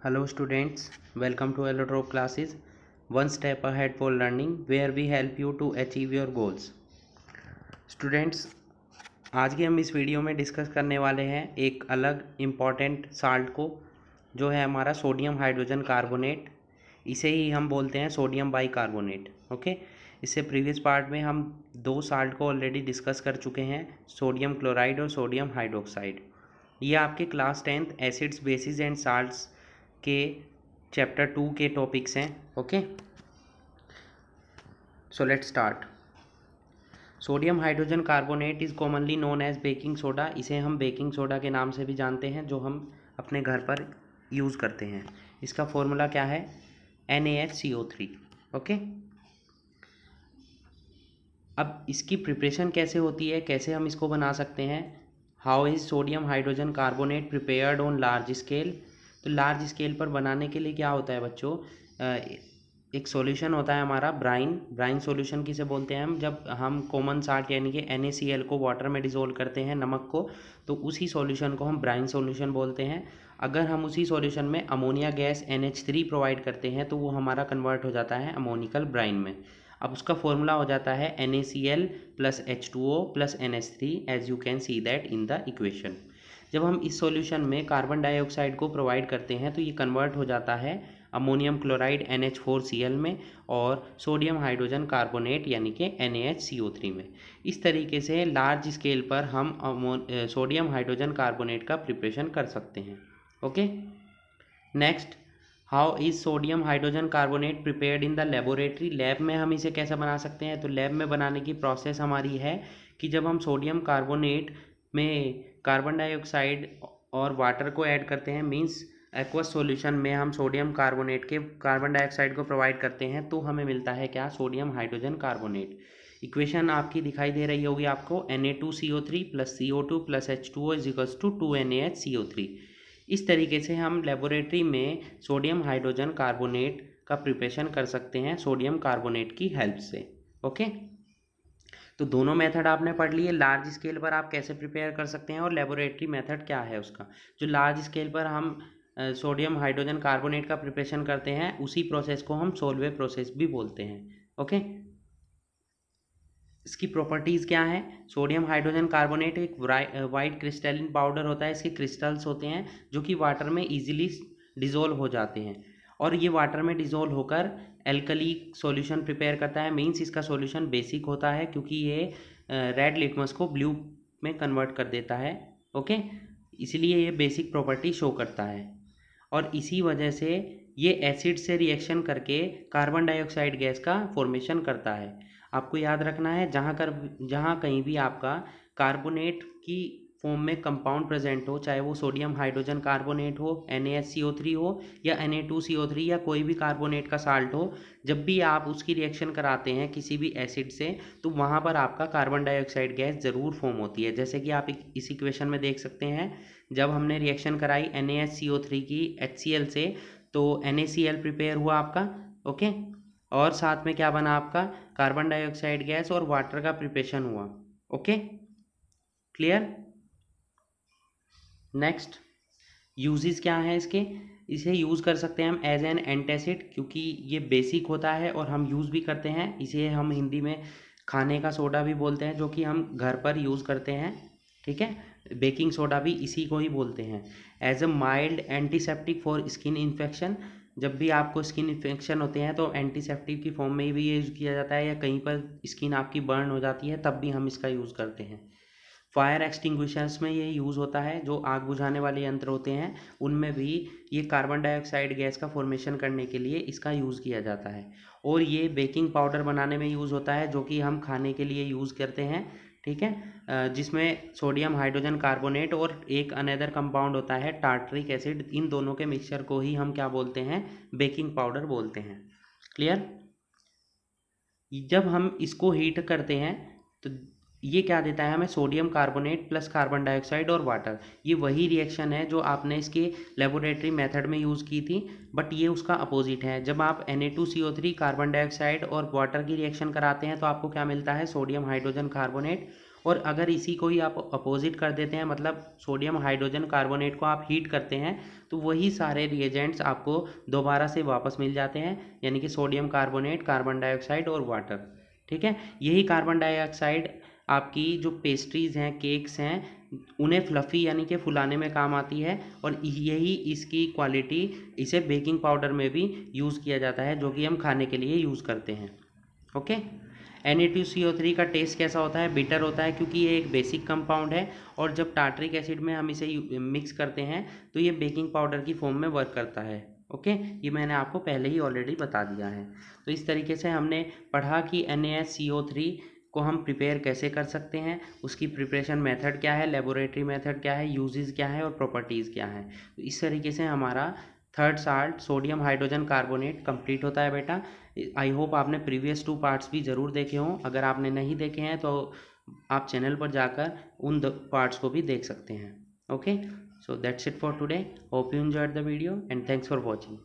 Hello students, welcome to Allotrope classes, one step ahead for learning where we help you to achieve your goals. Students, आज की हम इस video में discuss करने वाले हैं एक अलग इम्पॉर्टेंट साल्ट को, जो है हमारा सोडियम हाइड्रोजन कार्बोनेट। इसे ही हम बोलते हैं सोडियम बाइकार्बोनेट। ओके, इससे प्रीवियस पार्ट में हम दो साल्ट को ऑलरेडी डिस्कस कर चुके हैं, सोडियम क्लोराइड और सोडियम हाइड्रोक्साइड। ये आपके class 10th acids bases and salts के चैप्टर 2 के टॉपिक्स हैं। Okay, so let's start. Sodium hydrogen carbonate is commonly known as baking soda. इसे हम बेकिंग सोडा के नाम से भी जानते हैं, जो हम अपने घर पर यूज़ करते हैं। इसका फॉर्मूला क्या है? NaHCO3। ओके, अब इसकी प्रिपरेशन कैसे होती है, कैसे हम इसको बना सकते हैं? How is sodium hydrogen carbonate prepared on large scale? तो लार्ज स्केल पर बनाने के लिए क्या होता है बच्चों, एक सॉल्यूशन होता है हमारा ब्राइन सॉल्यूशन किसे बोलते हैं हम? जब हम कॉमन साल्ट यानी कि NaCl को वाटर में डिसोल्व करते हैं, नमक को, तो उसी सॉल्यूशन को हम ब्राइन सॉल्यूशन बोलते हैं। अगर हम उसी सॉल्यूशन में अमोनिया गैस NH3 प्रोवाइड करते हैं तो वो हमारा कन्वर्ट हो जाता है अमोनिकल ब्राइन में। अब उसका फॉर्मूला हो जाता है NaCl + H2O + NH3 as you can see that in the equation. जब हम इस सॉल्यूशन में कार्बन डाइऑक्साइड को प्रोवाइड करते हैं तो ये कन्वर्ट हो जाता है अमोनियम क्लोराइड NH4Cl में और सोडियम हाइड्रोजन कार्बोनेट यानी कि NaHCO3 में। इस तरीके से लार्ज स्केल पर हम सोडियम हाइड्रोजन कार्बोनेट का प्रिपरेशन कर सकते हैं। Okay, next, how is sodium hydrogen carbonate prepared in the laboratory? Lab में हम इसे कैसे बना सकते हैं? तो लैब में बनाने की प्रोसेस हमारी है कि जब हम सोडियम कार्बोनेट में कार्बन डाइऑक्साइड और वाटर को ऐड करते हैं, मींस एक्वस सॉल्यूशन में हम सोडियम कार्बोनेट के कार्बन डाइऑक्साइड को प्रोवाइड करते हैं, तो हमें मिलता है क्या? Sodium hydrogen carbonate. इक्वेशन आपकी दिखाई दे रही होगी आपको, Na2CO3 + CO2 + H2O = 2NaHCO3। इस तरीके से हम लेबोरेटरी में सोडियम हाइड्रोजन कार्बोनेट का प्रिपरेशन कर सकते हैं सोडियम कार्बोनेट की हेल्प से। ओके, तो दोनों मेथड आपने पढ़ लिए। लार्ज स्केल पर आप कैसे प्रिपेयर कर सकते हैं और लेबोरेटरी मेथड क्या है उसका। जो लार्ज स्केल पर हम सोडियम हाइड्रोजन कार्बोनेट का प्रिपरेशन करते हैं, उसी प्रोसेस को हम सोलवे प्रोसेस भी बोलते हैं। ओके, इसकी प्रॉपर्टीज़ क्या है? सोडियम हाइड्रोजन कार्बोनेट एक वाइट क्रिस्टलिन पाउडर होता है। इसके क्रिस्टल्स होते हैं जो कि वाटर में इजीली डिज़ोल्व हो जाते हैं, और ये वाटर में डिज़ोल्व होकर एल्कली सॉल्यूशन प्रिपेयर करता है। मींस इसका सॉल्यूशन बेसिक होता है, क्योंकि ये रेड लिटमस को ब्लू में कन्वर्ट कर देता है। ओके, इसलिए ये बेसिक प्रॉपर्टी शो करता है, और इसी वजह से ये एसिड से रिएक्शन करके कार्बन डाइऑक्साइड गैस का फॉर्मेशन करता है। आपको याद रखना है, जहाँ कहीं भी आपका कार्बोनेट की फॉर्म में कंपाउंड प्रेजेंट हो, चाहे वो सोडियम हाइड्रोजन कार्बोनेट हो, NaHCO3 हो या Na2CO3 या कोई भी कार्बोनेट का साल्ट हो, जब भी आप उसकी रिएक्शन कराते हैं किसी भी एसिड से, तो वहाँ पर आपका कार्बन डाइऑक्साइड गैस ज़रूर फॉर्म होती है। जैसे कि आप इस इक्वेशन में देख सकते हैं, जब हमने रिएक्शन कराई NaHCO3 की HCl से, तो NaCl प्रिपेयर हुआ आपका। ओके, और साथ में क्या बना आपका? कार्बन डाइऑक्साइड गैस और वाटर का प्रिपरेशन हुआ। Okay, clear? नेक्स्ट, यूजेस क्या हैं इसके? इसे यूज़ कर सकते हैं हम एज एन एंटासिड, क्योंकि ये बेसिक होता है और हम यूज़ भी करते हैं। इसे हम हिंदी में खाने का सोडा भी बोलते हैं, जो कि हम घर पर यूज़ करते हैं। ठीक है, बेकिंग सोडा भी इसी को ही बोलते हैं। As a mild antiseptic for skin infection, जब भी आपको स्किन इन्फेक्शन होते हैं तो एंटीसेप्टिक की फॉर्म में भी यूज़ किया जाता है, या कहीं पर स्किन आपकी बर्न हो जाती है तब भी हम इसका यूज़ करते हैं। फायर एक्सटिंग्विशर्स में ये यूज़ होता है, जो आग बुझाने वाले यंत्र होते हैं उनमें भी ये कार्बन डाइऑक्साइड गैस का फॉर्मेशन करने के लिए इसका यूज़ किया जाता है। और ये बेकिंग पाउडर बनाने में यूज़ होता है, जो कि हम खाने के लिए यूज़ करते हैं। ठीक है, जिसमें सोडियम हाइड्रोजन कार्बोनेट और एक अनदर कंपाउंड होता है टार्टरिक एसिड, इन दोनों के मिक्सचर को ही हम क्या बोलते हैं? बेकिंग पाउडर बोलते हैं। क्लियर? जब हम इसको हीट करते हैं तो ये क्या देता है हमें? Sodium carbonate plus carbon dioxide और वाटर। ये वही रिएक्शन है जो आपने इसके लेबोरेटरी मेथड में यूज़ की थी, बट ये उसका अपोजिट है। जब आप Na2CO3 कार्बन डाइऑक्साइड और वाटर की रिएक्शन कराते हैं तो आपको क्या मिलता है? Sodium hydrogen carbonate. और अगर इसी को ही आप अपोजिट कर देते हैं, मतलब सोडियम हाइड्रोजन कार्बोनेट को आप हीट करते हैं, तो वही सारे रिएजेंट्स आपको दोबारा से वापस मिल जाते हैं, यानी कि सोडियम कार्बोनेट, कार्बन डाइऑक्साइड और वाटर। ठीक है, यही कार्बन डाइऑक्साइड आपकी जो पेस्ट्रीज़ हैं, केक्स हैं, उन्हें फ्लफ़ी यानी कि फुलाने में काम आती है, और यही इसकी क्वालिटी, इसे बेकिंग पाउडर में भी यूज़ किया जाता है, जो कि हम खाने के लिए यूज़ करते हैं। ओके, Na2CO3 का टेस्ट कैसा होता है? बिटर होता है, क्योंकि ये एक बेसिक कंपाउंड है, और जब टार्ट्रिक एसिड में हम इसे मिक्स करते हैं तो ये बेकिंग पाउडर की फॉर्म में वर्क करता है। ओके, ये मैंने आपको पहले ही ऑलरेडी बता दिया है। तो इस तरीके से हमने पढ़ा कि NaCO3 को हम प्रिपेयर कैसे कर सकते हैं, उसकी प्रिपरेशन मेथड क्या है, लेबोरेटरी मेथड क्या है, यूजेस क्या है और प्रॉपर्टीज़ क्या है। तो इस तरीके से हमारा third salt sodium hydrogen carbonate complete होता है बेटा। आई होप आपने प्रीवियस 2 पार्ट्स भी ज़रूर देखे हों। अगर आपने नहीं देखे हैं तो आप चैनल पर जाकर उन पार्ट्स को भी देख सकते हैं। Okay, so that's it for today. Hope you enjoyed the video and thanks for watching.